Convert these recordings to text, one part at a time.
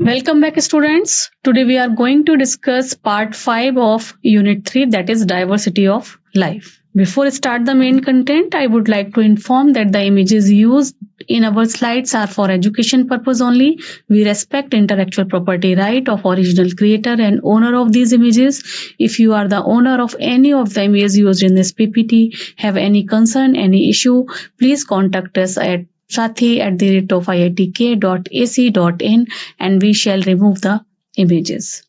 Welcome back, students. Today we are going to discuss part 5 of Unit 3, that is diversity of life. Before I start the main content, I would like to inform that the images used in our slides are for education purpose only. We respect intellectual property right of original creator and owner of these images. If you are the owner of any of the images used in this PPT, have any concern, any issue, please contact us at SATHEE@iitk.ac.in and we shall remove the images.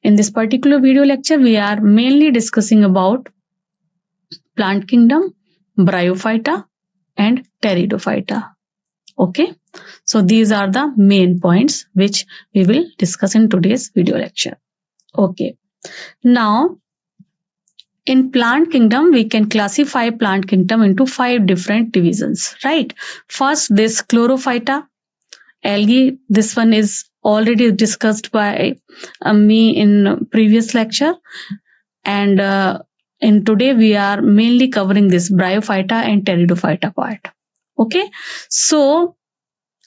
In this particular video lecture, we are mainly discussing about plant kingdom, Bryophyta and Pteridophyta. Okay, so these are the main points which we will discuss in today's video lecture. Okay, now in plant kingdom, we can classify plant kingdom into 5 different divisions, right? First, this Chlorophyta, algae. This one is already discussed by me in previous lecture. And in today, we are mainly covering this Bryophyta and Pteridophyta part. Okay, so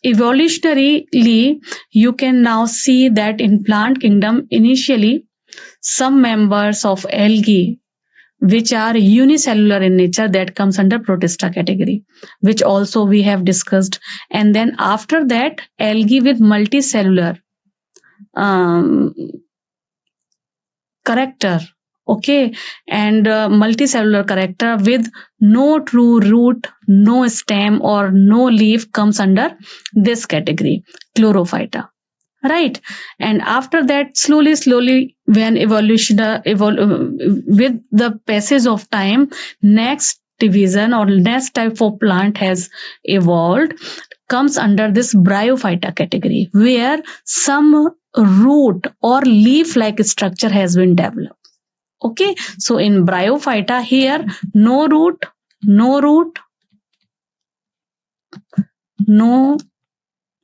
evolutionarily, you can now see that in plant kingdom, initially, some members of algae which are unicellular in nature, that comes under Protista category, which also we have discussed. And then after that, algae with multicellular character, okay, and multicellular character with no true root, no stem or no leaf comes under this category, Chlorophyta. Right, and after that, slowly, when evolution with the passage of time, next division or next type of plant has evolved, comes under this Bryophyta category, where some root or leaf-like structure has been developed. Okay, so in Bryophyta here, no root, no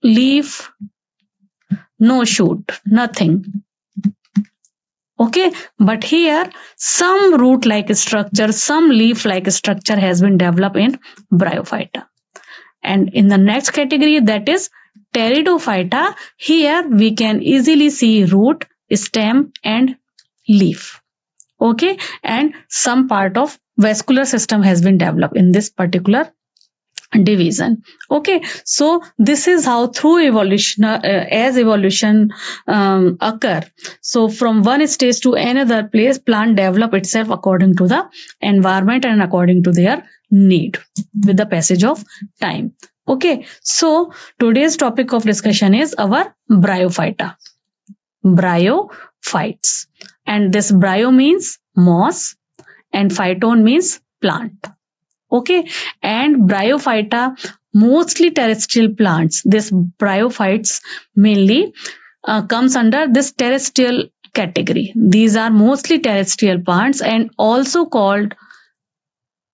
leaf, no shoot, nothing. Okay, but here some root-like structure, some leaf-like structure has been developed in Bryophyta. And in the next category, that is Pteridophyta, here we can easily see root, stem and leaf. Okay, and some part of vascular system has been developed in this particular division. Okay, so this is how through evolution, as evolution occur, so from one stage to another place, plant develop itself according to the environment and according to their need with the passage of time. Okay, so today's topic of discussion is our Bryophyta, Bryophytes, and this bryo means moss and phyton means plant. Okay, and Bryophyta, mostly terrestrial plants. This Bryophytes mainly comes under this terrestrial category. These are mostly terrestrial plants and also called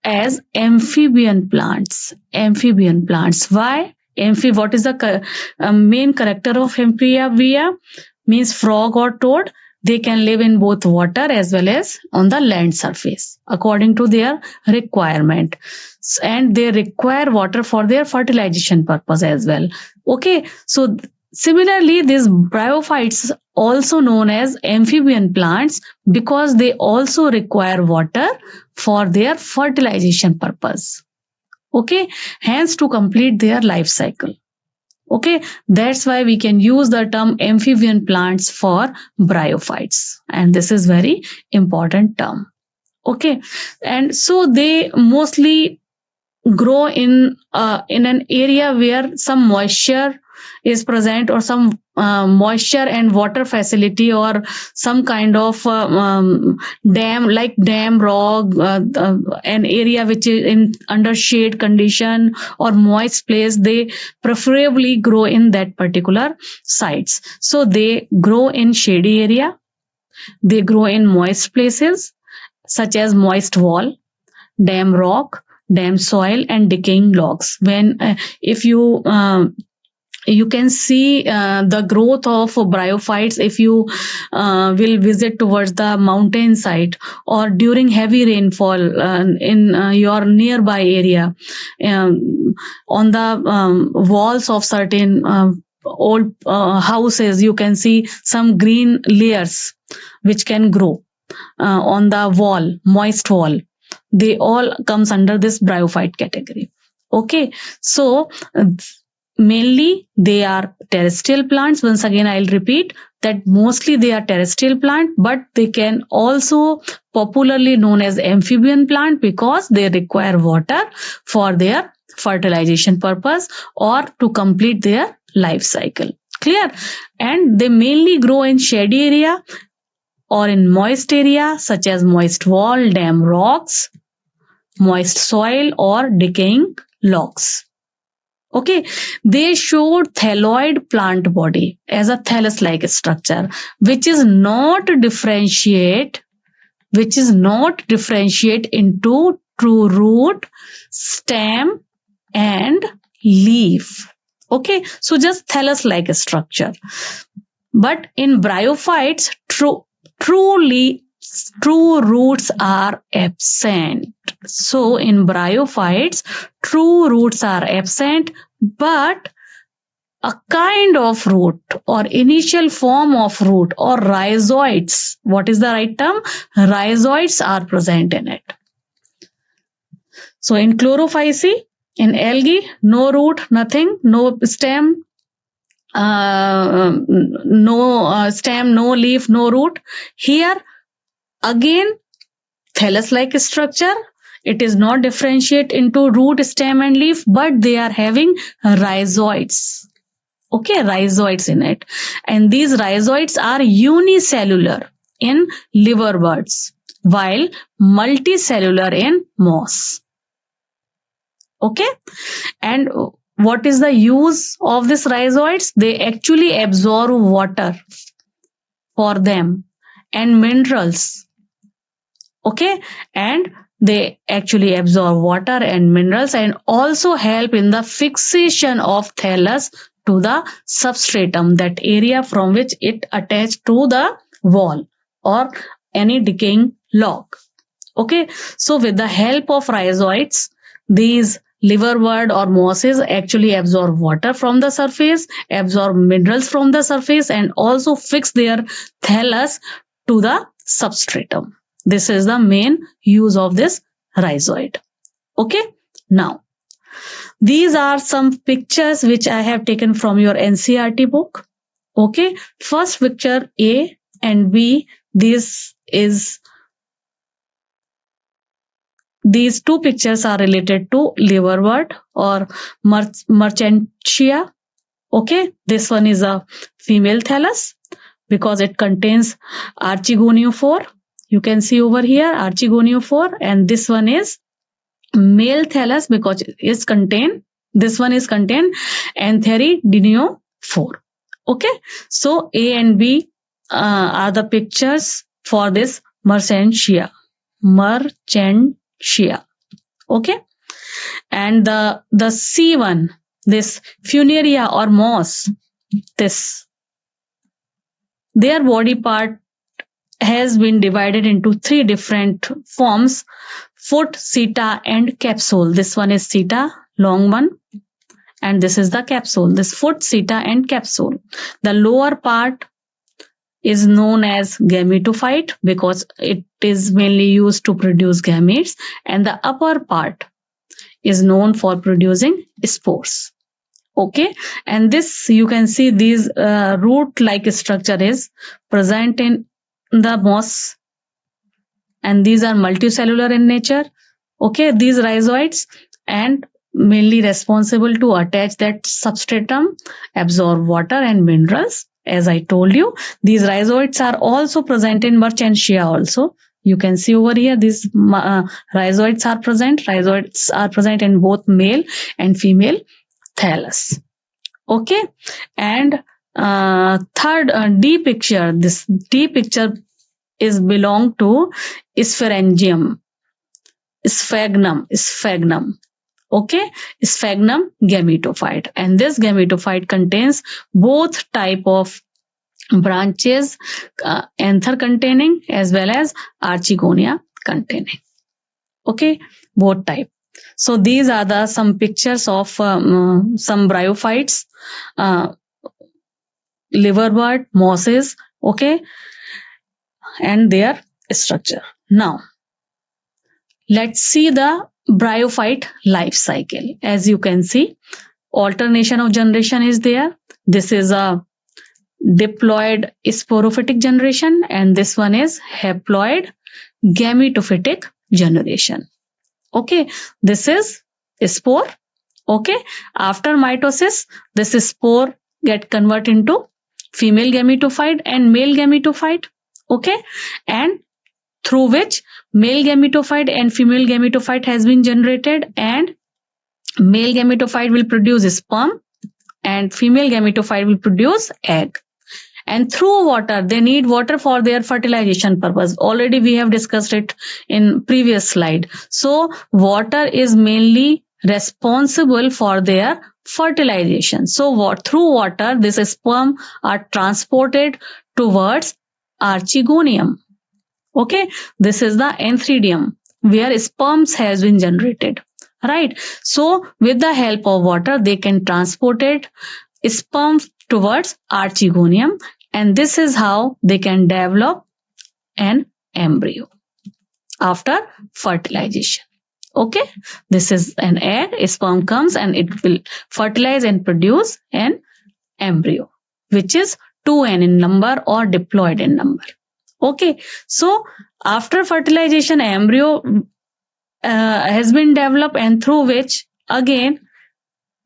as amphibian plants. Amphibian plants. Why? What is the main character of amphibia? Means frog or toad. They can live in both water as well as on the land surface according to their requirement, and they require water for their fertilization purpose as well. Okay, so similarly, these Bryophytes also known as amphibian plants because they also require water for their fertilization purpose. Okay, hence to complete their life cycle. Okay, that's why we can use the term amphibian plants for Bryophytes, and this is very important term. Okay, and so they mostly grow in an area where some moisture is present, or some moisture and water facility, or some kind of dam, like dam, rock, an area which is in under shade condition or moist place. They preferably grow in that particular sites. So they grow in shady area, they grow in moist places such as moist wall, dam rock, dam soil and decaying logs. When if you can see the growth of Bryophytes if you will visit towards the mountain side or during heavy rainfall in your nearby area, on the walls of certain old houses, you can see some green layers which can grow on the wall, moist wall. They all comes under this bryophyte category. Okay, so mainly they are terrestrial plants. Once again, I'll repeat that mostly they are terrestrial plant, but they can also popularly known as amphibian plant because they require water for their fertilization purpose or to complete their life cycle. Clear? And they mainly grow in shady area or in moist area such as moist wall, dam rocks, moist soil or decaying logs. Okay, they showed thalloid plant body as a thallus-like structure, which is not differentiate into true root, stem, and leaf. Okay, so just thallus-like structure. But in bryophytes, true roots are absent. So in bryophytes, true roots are absent, but a kind of root or initial form of root or rhizoids, what is the right term? Rhizoids are present in it. So in chlorophyceae, in algae, no root, nothing, no stem, no stem, no leaf, no root. Here again, thallus-like structure. It is not differentiate into root, stem and leaf, but they are having rhizoids. Okay, rhizoids in it. And these rhizoids are unicellular in liverworts, while multicellular in moss. Okay, and what is the use of these rhizoids? They actually absorb water for them and minerals. Okay, and they actually absorb water and minerals and also help in the fixation of thallus to the substratum, that area from which it attached to the wall or any decaying log. Okay, so with the help of rhizoids, these liverwort or mosses actually absorb water from the surface, absorb minerals from the surface, and also fix their thallus to the substratum. This is the main use of this rhizoid. Okay, now these are some pictures which I have taken from your NCERT book. Okay, first picture A and B, these two pictures are related to liverwort or merchantia. Okay, this one is a female thallus because it contains archigoniophore. You can see over here archigoniophore, and this one is male thallus because this one is contained antheridiniophore. Okay, so A and B are the pictures for this merchantia. Okay, and the C1, this funaria or moss, their body part has been divided into three different forms: foot, seta, and capsule. This one is seta, long one, and this is the capsule. This foot, seta, and capsule. The lower part is known as gametophyte because it is mainly used to produce gametes, and the upper part is known for producing spores. Okay, and this you can see these root-like structure is present in the moss, and these are multicellular in nature. Okay, these rhizoids and mainly responsible to attach that substratum, absorb water and minerals. As I told you, these rhizoids are also present in merchantia also. You can see over here these rhizoids are present. Rhizoids are present in both male and female thallus. Okay, and third D picture, this D picture is belong to sphagnum. Okay, sphagnum gametophyte, and this gametophyte contains both type of branches, anther containing as well as archigonia containing. Okay, both type. So these are the some pictures of some bryophytes liverbird, mosses, okay, and their structure. Now, let's see the bryophyte life cycle. As you can see, alternation of generation is there. This is a diploid sporophytic generation, and this one is haploid gametophytic generation. Okay, this is spore. Okay, after mitosis, this spore get converted into female gametophyte and male gametophyte. Okay, and through which male gametophyte and female gametophyte has been generated, and male gametophyte will produce sperm and female gametophyte will produce egg. And through water, they need water for their fertilization purpose. Already we have discussed it in previous slide. So water is mainly responsible for their fertilization. So through water, this sperm are transported towards archegonium. Okay, this is the antheridium where sperms has been generated. Right. So with the help of water, they can transport it sperm towards archegonium, and this is how they can develop an embryo after fertilization. Okay, this is an egg, a sperm comes and it will fertilize and produce an embryo, which is 2n in number or diploid in number. Okay, so after fertilization, embryo has been developed, and through which again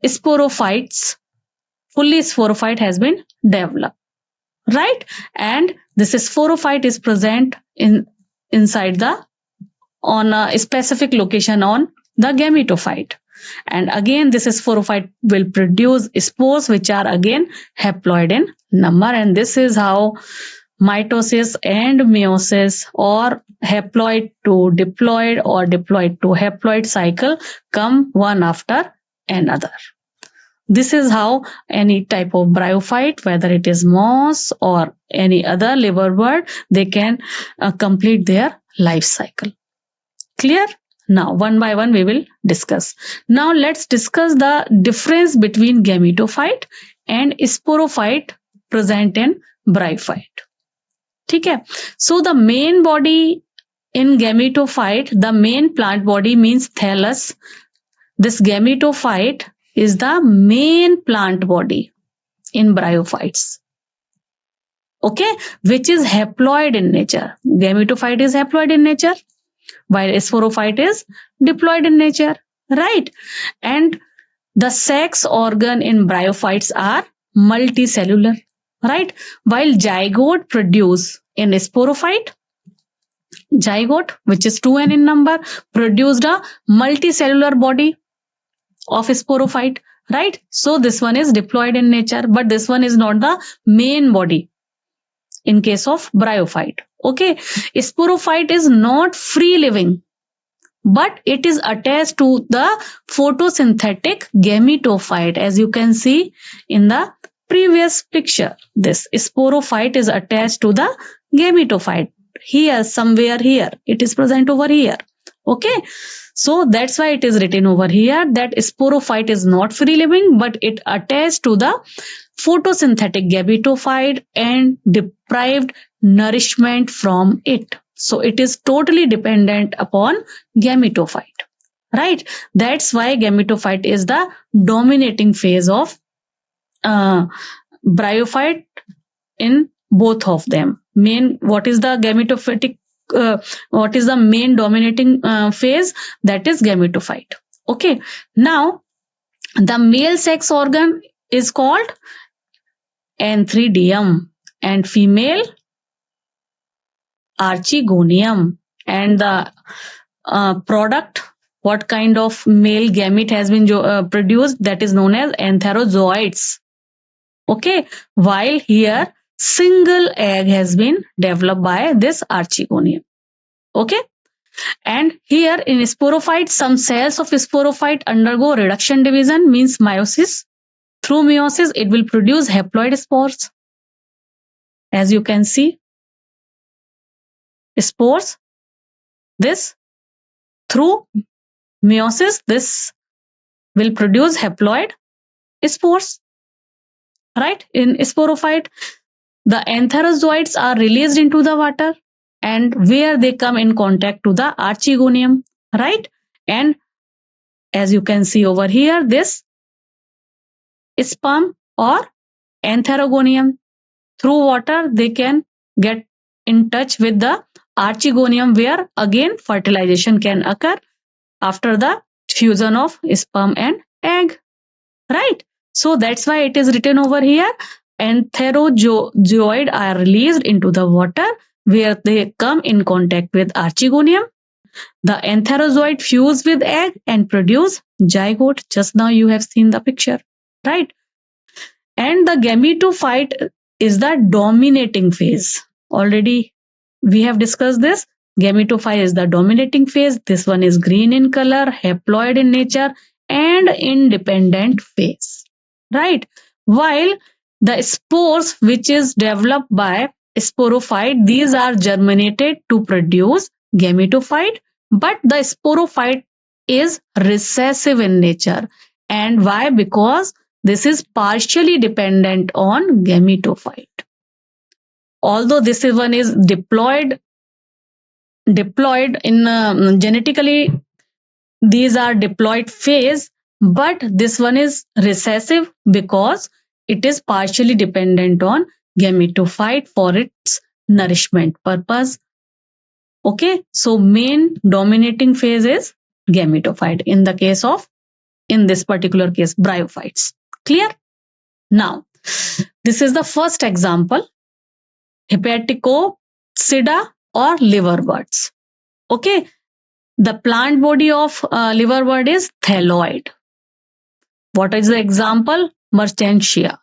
sporophytes, fully sporophyte has been developed, right? And this sporophyte is present inside the on a specific location on the gametophyte, and again this sporophyte will produce spores which are again haploid in number, and this is how mitosis and meiosis or haploid to diploid or diploid to haploid cycle come one after another. This is how any type of bryophyte, whether it is moss or any other liverbird, they can complete their life cycle. Clear? Now, one by one we will discuss. Now, let's discuss the difference between gametophyte and sporophyte present in bryophyte. Okay. So, the main body in gametophyte, the main plant body means thallus. This gametophyte is the main plant body in bryophytes. Okay, which is haploid in nature. Gametophyte is haploid in nature, while sporophyte is diploid in nature, right? And the sex organ in bryophytes are multicellular, right? While zygote produce in sporophyte, zygote, which is 2n in number, produced a multicellular body of sporophyte, right? So this one is diploid in nature, but this one is not the main body in case of bryophyte. Okay, sporophyte is not free living, but it is attached to the photosynthetic gametophyte. As you can see in the previous picture, this sporophyte is attached to the gametophyte. Here, somewhere here, it is present over here. Okay, so that's why it is written over here that sporophyte is not free living, but it attached to the photosynthetic gametophyte and deprived nourishment from it. So it is totally dependent upon gametophyte, right? That's why gametophyte is the dominating phase of bryophyte in both of them. What is the gametophytic? What is the main dominating phase? That is gametophyte. Okay. Now, the male sex organ is called antheridium and female archegonium, and the product, what kind of male gamete has been produced, that is known as antherozoites. Okay, while here single egg has been developed by this archegonium. Okay, and here in sporophyte, some cells of sporophyte undergo reduction division, means meiosis. Through meiosis, it will produce haploid spores. As you can see, spores, this through meiosis, this will produce haploid spores. right? In sporophyte, the antherozoids are released into the water, and where they come in contact to the archegonium, right? And as you can see over here, this sperm or antherogonium, through water they can get in touch with the archegonium, where again fertilization can occur after the fusion of sperm and egg, right? So that's why it is written over here, antherozoid are released into the water where they come in contact with archegonium. The antherozoid fuse with egg and produce zygote. Just now you have seen the picture, right? And the gametophyte is the dominating phase. Already we have discussed this. Gametophyte is the dominating phase. This one is green in color, haploid in nature, and independent phase, right? While the spores, which is developed by sporophyte, these are germinated to produce gametophyte, but the sporophyte is recessive in nature. And why? Because this is partially dependent on gametophyte. Although this one is diploid in genetically, these are diploid phase, but this one is recessive because it is partially dependent on gametophyte for its nourishment purpose. Okay, so main dominating phase is gametophyte in the case of, in this particular case, bryophytes. Clear? Now, this is the first example, Hepaticopsida or liverbirds. Okay, the plant body of liverbird is thalloid. What is the example? Mertensia.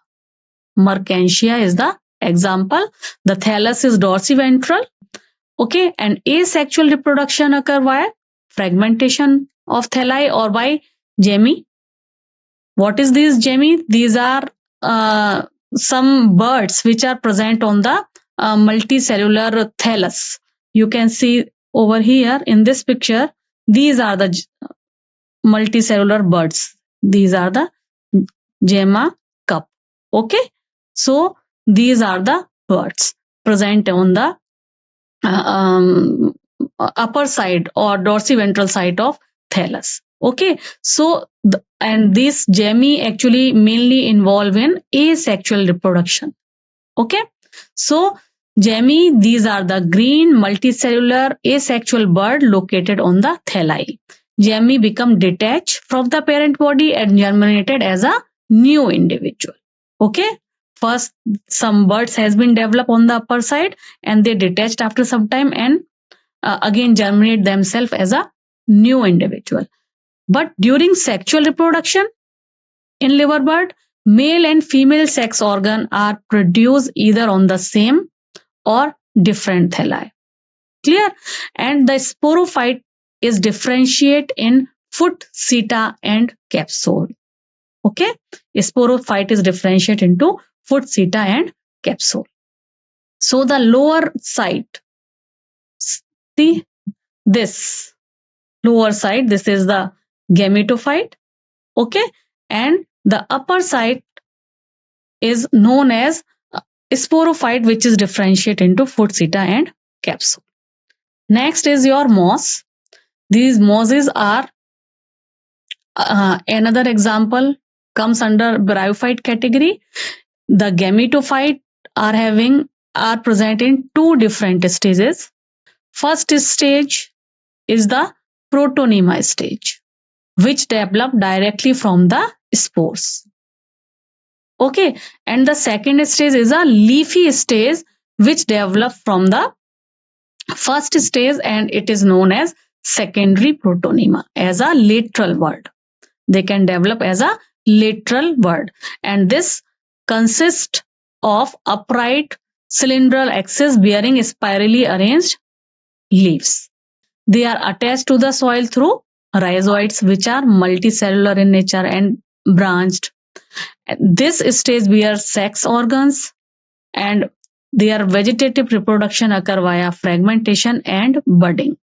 Mertensia is the example. The thallus is dorsiventral. Okay, and asexual reproduction occur via fragmentation of thalli or by gemmy. What is these gemmy? These are some birds which are present on the multicellular thallus. You can see over here in this picture, these are the multicellular birds. These are the gemma cup. Okay, so these are the birds present on the upper side or dorsiventral side of thallus. Okay, so and these gemmy actually mainly involve in asexual reproduction. Okay, so gemmy, these are the green multicellular asexual bird located on the thalli. Gemmy become detached from the parent body and germinated as a new individual. Okay, first some birds has been developed on the upper side and they detached after some time and again germinate themselves as a new individual. But during sexual reproduction in liverbird, male and female sex organ are produced either on the same or different thalli. Clear? And the sporophyte is differentiate in foot, seta and capsule. Okay, sporophyte is differentiate into foot, seta and capsule. So the lower side, see this lower side, this is the gametophyte. Okay, and the upper side is known as sporophyte, which is differentiate into foot, seta and capsule. Next is your moss. These mosses are another example, comes under bryophyte category. The gametophyte are present in two different stages. First stage is the protonema stage, which develop directly from the spores. Okay, and the second stage is a leafy stage which develop from the first stage, and it is known as secondary protonema as a lateral word. They can develop as a lateral word, and this consists of upright cylindral axis bearing spirally arranged leaves. They are attached to the soil through rhizoids, which are multicellular in nature and branched. This stage bears sex organs, and their vegetative reproduction occur via fragmentation and budding.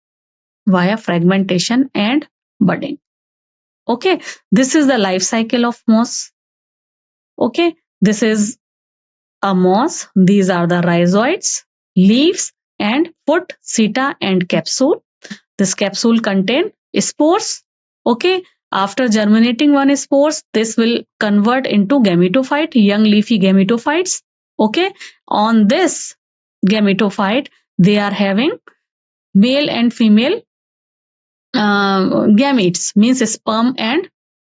Okay, this is the life cycle of moss. Okay, this is a moss. These are the rhizoids, leaves, and foot, seta, and capsule. This capsule contain spores. Okay. After germinating one spores, this will convert into gametophyte, young leafy gametophytes. Okay. On this gametophyte, they are having male and female gametes, means sperm and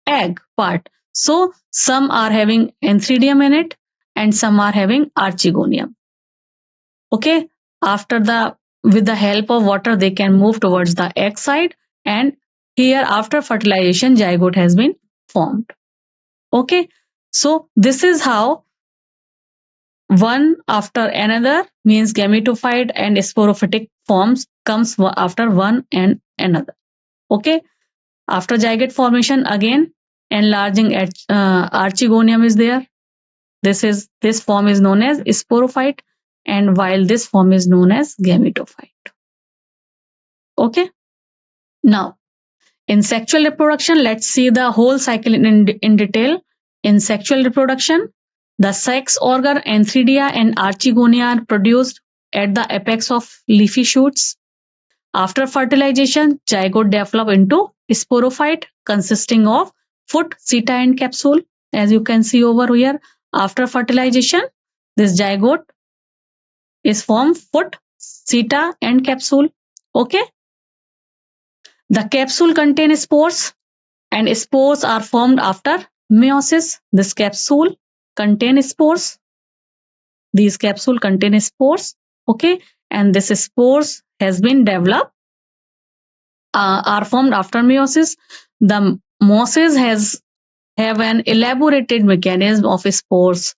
egg part. So some are having antheridium in it and some are having archegonium. Okay. With the help of water, they can move towards the egg side, and here after fertilization, zygote has been formed. Okay. So this is how one after another, means gametophyte and sporophytic forms comes after one and another. Okay. After zygote formation, again enlarging archegonium is there. This form is known as sporophyte, and while this form is known as gametophyte. Okay. Now, in sexual reproduction, let's see the whole cycle in detail. In sexual reproduction, the sex organ antheridia and archegonia are produced at the apex of leafy shoots. After fertilization, zygote develop into sporophyte consisting of foot, seta, and capsule. As you can see over here, after fertilization, this zygote is formed foot, seta, and capsule. Okay. The capsule contains spores, and spores are formed after meiosis. This capsule contains spores. These capsule contain spores. Okay. And this spores has been developed, are formed after meiosis. The mosses have an elaborated mechanism of spores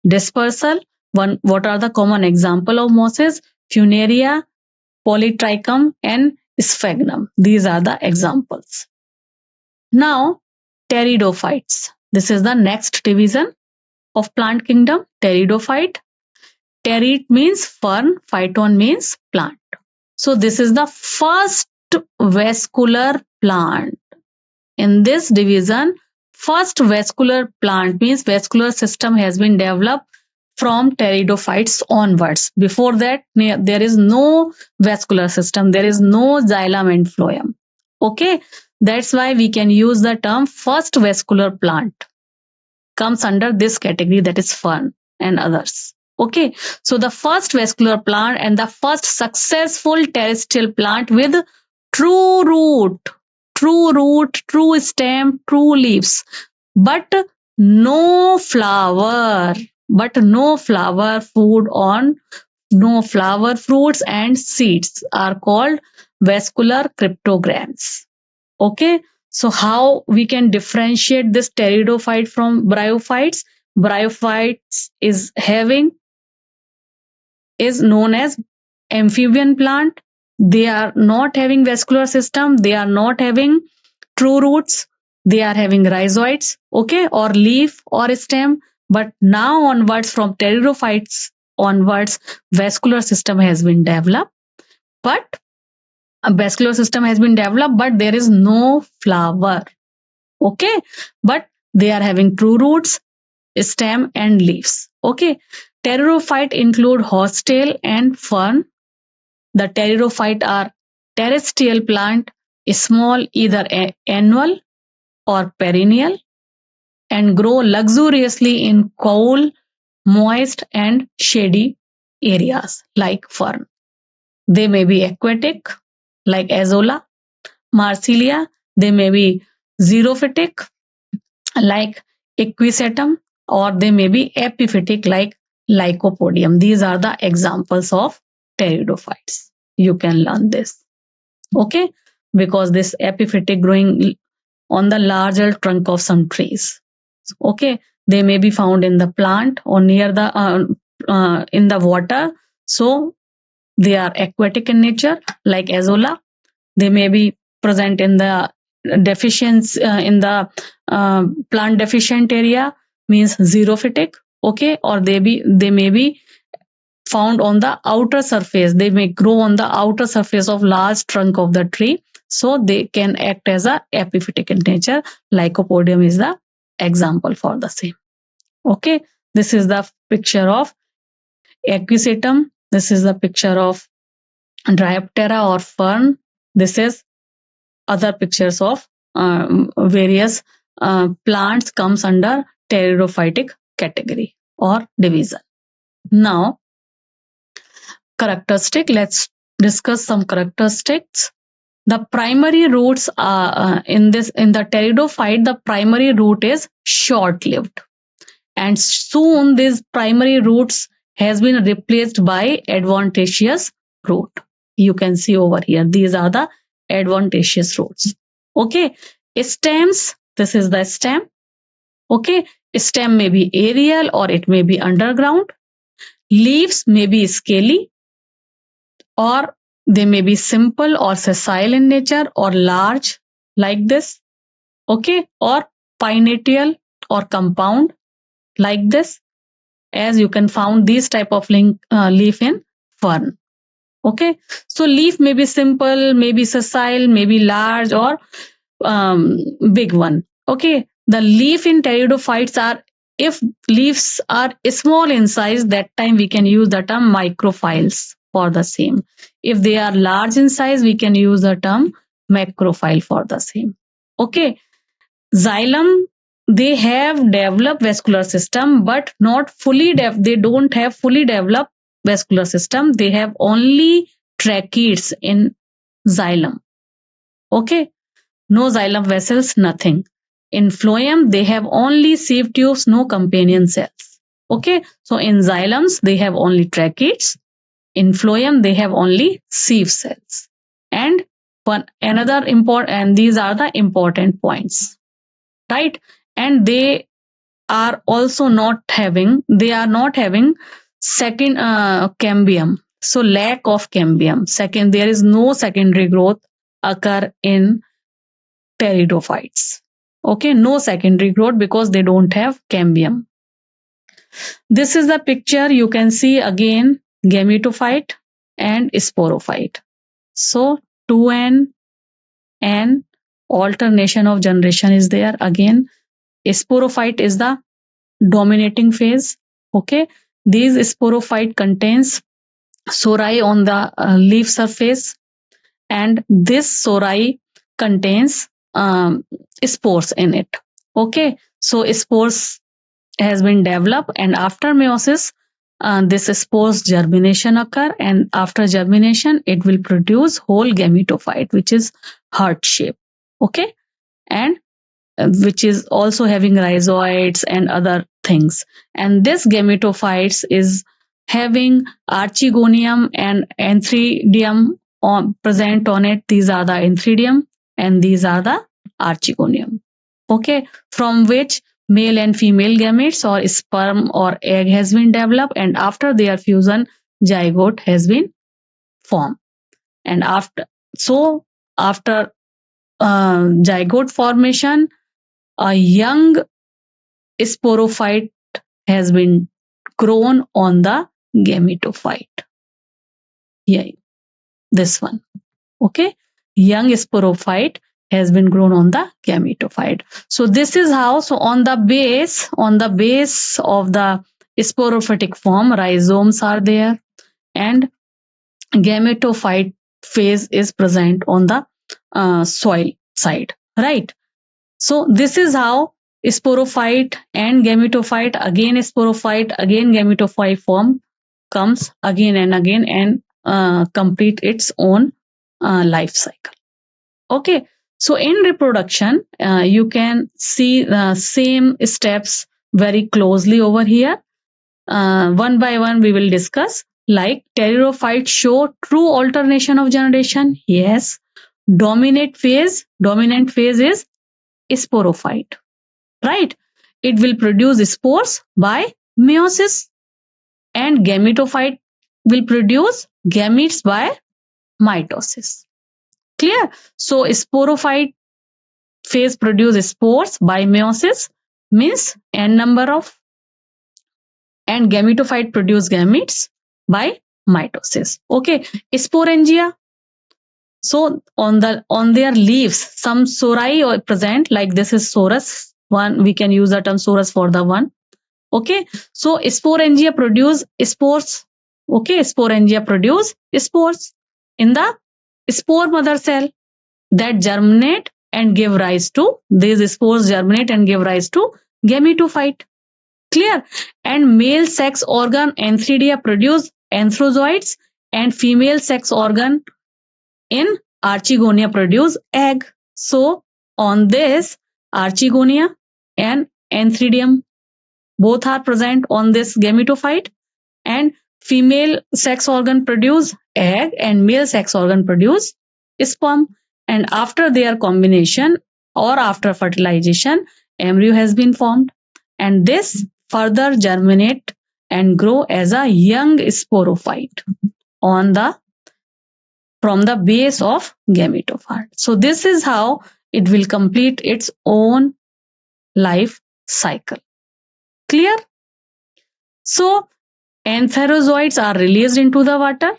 dispersal. What are the common example of mosses? Funaria, Polytrichum, and Sphagnum. These are the examples. Now, pteridophytes. This is the next division of plant kingdom, pteridophyte. Pterid means fern, phyton means plant. So this is the first vascular plant. In this division, first vascular plant means vascular system has been developed from pteridophytes onwards. Before that, there is no vascular system. There is no xylem and phloem. Okay. That's why we can use the term first vascular plant. Comes under this category, that is fern and others. Okay. So the first vascular plant and the first successful terrestrial plant with true root, true stem, true leaves, but no flower, no flower fruits and seeds are called vascular cryptogams. Okay. So how we can differentiate this pteridophyte from bryophytes? Bryophytes is known as amphibian plant. They are not having vascular system. They are not having true roots. They are having rhizoids, okay, or leaf or stem. But now onwards, from pteridophytes onwards, vascular system has been developed. But there is no flower. Okay. But they are having true roots, stem, and leaves. Okay. Pteridophyte include horsetail and fern. The pteridophyte are terrestrial plant, small, either annual or perennial, and grow luxuriously in cool, moist, and shady areas like fern. They may be aquatic like azolla, marsilia. They may be xerophytic like equisetum, or they may be epiphytic like lycopodium. These are the examples of pteridophytes. You can learn this. Okay. Because this epiphytic growing on the larger trunk of some trees. Okay. They may be found in the plant or near the in the water. So they are aquatic in nature like azolla. They may be present in the plant deficient area, means xerophytic. Okay. Or they may be found on the outer surface. They may grow on the outer surface of large trunk of the tree. So they can act as a epiphytic in nature. Lycopodium is the example for the same. Okay. This is the picture of Equisetum, this is the picture of Dryoptera or fern. This is other pictures of various plants comes under pteridophytic category or division. Now, characteristic, let's discuss some characteristics. The primary roots are in the pteridophyte, the primary root is short-lived, and soon these primary roots has been replaced by adventitious root. You can see over here, these are the adventitious roots. Okay, stems, this is the stem. Okay, stem may be aerial or it may be underground. Leaves may be scaly, or they may be simple or sessile in nature or large like this. Okay, or pinnatial or compound like this, as you can find these type of leaf in fern. Okay, so leaf may be simple, maybe sessile, maybe large, or big one. Okay, the leaf in pteridophytes are, if leaves are small in size, that time we can use the term microphyles for the same. If they are large in size, we can use the term macrophyle for the same. Okay, xylem, they have developed vascular system, but not fully they don't have fully developed vascular system. They have only tracheids in xylem. Okay, no xylem vessels, nothing. In phloem, they have only sieve tubes, no companion cells. Okay, so in xylems, they have only tracheids. In phloem, they have only sieve cells. And one another important, and these are the important points, right? And they are also not having second cambium. So lack of cambium. Second, there is no secondary growth occur in pteridophytes. Okay, no secondary growth because they don't have cambium. This is the picture. You can see again gametophyte and sporophyte. So 2N and alternation of generation is there. Again, sporophyte is the dominating phase. Okay, these sporophyte contains sori on the leaf surface, and this sori contains spores in it. Okay, so spores has been developed, and after meiosis, this spores germination occur, and after germination, it will produce whole gametophyte, which is heart shape. Okay, and which is also having rhizoids and other things. And this gametophytes is having archegonium and antheridium present on it. These are the antheridium and these are the archegonium. Okay, from which male and female gametes or sperm or egg has been developed, and after their fusion, zygote has been formed. And after zygote formation, a young sporophyte has been grown on the gametophyte. Yeah, this one. Okay, young sporophyte has been grown on the gametophyte. So this is how. So on the base of the sporophytic form, rhizomes are there, and gametophyte phase is present on the soil side, right? So this is how sporophyte and gametophyte, again sporophyte, again gametophyte form comes again and again and complete its own life cycle. Okay, so in reproduction, you can see the same steps very closely over here. One by one we will discuss. Like pteridophytes show true alternation of generation. Yes. Dominant phase is sporophyte, right? It will produce spores by meiosis, and gametophyte will produce gametes by mitosis. Clear? So sporophyte phase produce spores by meiosis, means n number of, and gametophyte produce gametes by mitosis. Okay, sporangia. So on their leaves, some sori are present, like this is sorus. One, we can use the term sorus for the one. Okay, so sporangia produce spores Okay, sporangia produce spores in the spore mother cell that germinate and give rise to, these spores germinate and give rise to gametophyte. Clear? And male sex organ antheridia produce anthrozoids and female sex organ in archegonia produce egg. So on this, archegonia and antheridium both are present on this gametophyte, and female sex organ produce egg and male sex organ produce sperm, and after their combination or after fertilization, embryo has been formed, and this further germinate and grow as a young sporophyte on the from the base of gametophyte. So this is how it will complete its own life cycle. Clear? So antherozoids are released into the water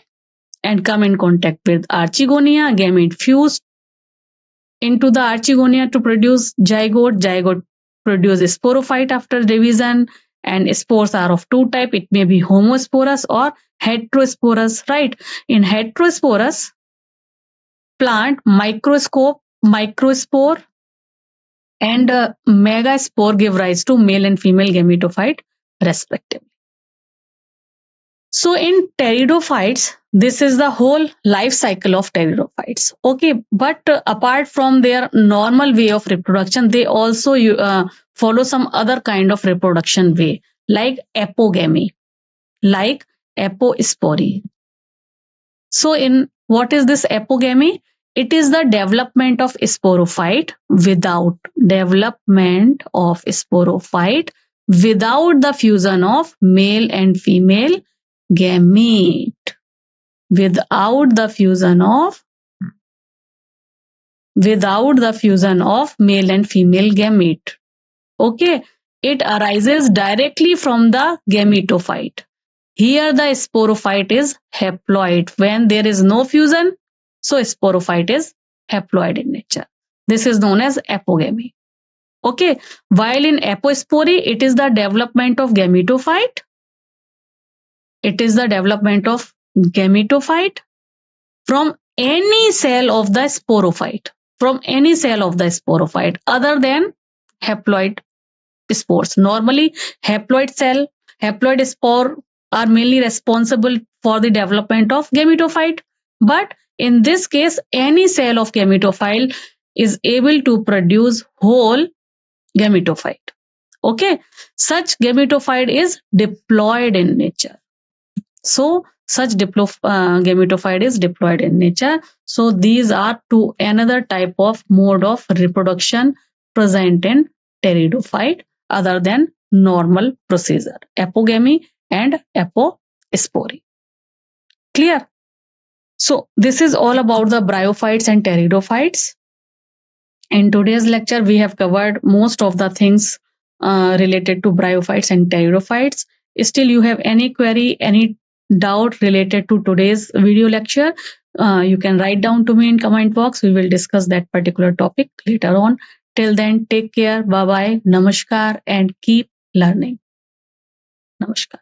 and come in contact with archegonia. Gamete fuse into the archegonia to produce zygote. Zygote produce sporophyte after division, and spores are of two types. It may be homosporous or heterosporous, right? In heterosporous plant, microspore and megaspore give rise to male and female gametophyte respectively. So in pteridophytes, this is the whole life cycle of pteridophytes. Okay, but apart from their normal way of reproduction, they also follow some other kind of reproduction way, like apogamy, like apospory. So in what is this apogamy? It is the development of sporophyte without the fusion of male and female gamete. Without the fusion of male and female gamete. Okay, it arises directly from the gametophyte. Here the sporophyte is haploid. When there is no fusion, so sporophyte is haploid in nature. This is known as apogamy. Okay, while in apospory, it is the development of gametophyte. It is the development of gametophyte from any cell of the sporophyte. From any cell of the sporophyte other than haploid spores. Normally, haploid spore are mainly responsible for the development of gametophyte. But in this case, any cell of gametophyte is able to produce whole gametophyte. Okay, such gametophyte is diploid in nature. So such gametophyte is diploid in nature. So these are two another type of mode of reproduction present in pteridophyte other than normal procedure, apogamy and apospory. Clear? So this is all about the bryophytes and pteridophytes. In today's lecture, we have covered most of the things related to bryophytes and pteridophytes. Still, you have any query, any doubt related to today's video lecture, you can write down to me in comment box. We will discuss that particular topic later on. Till then, take care. Bye bye. Namaskar and keep learning. Namaskar.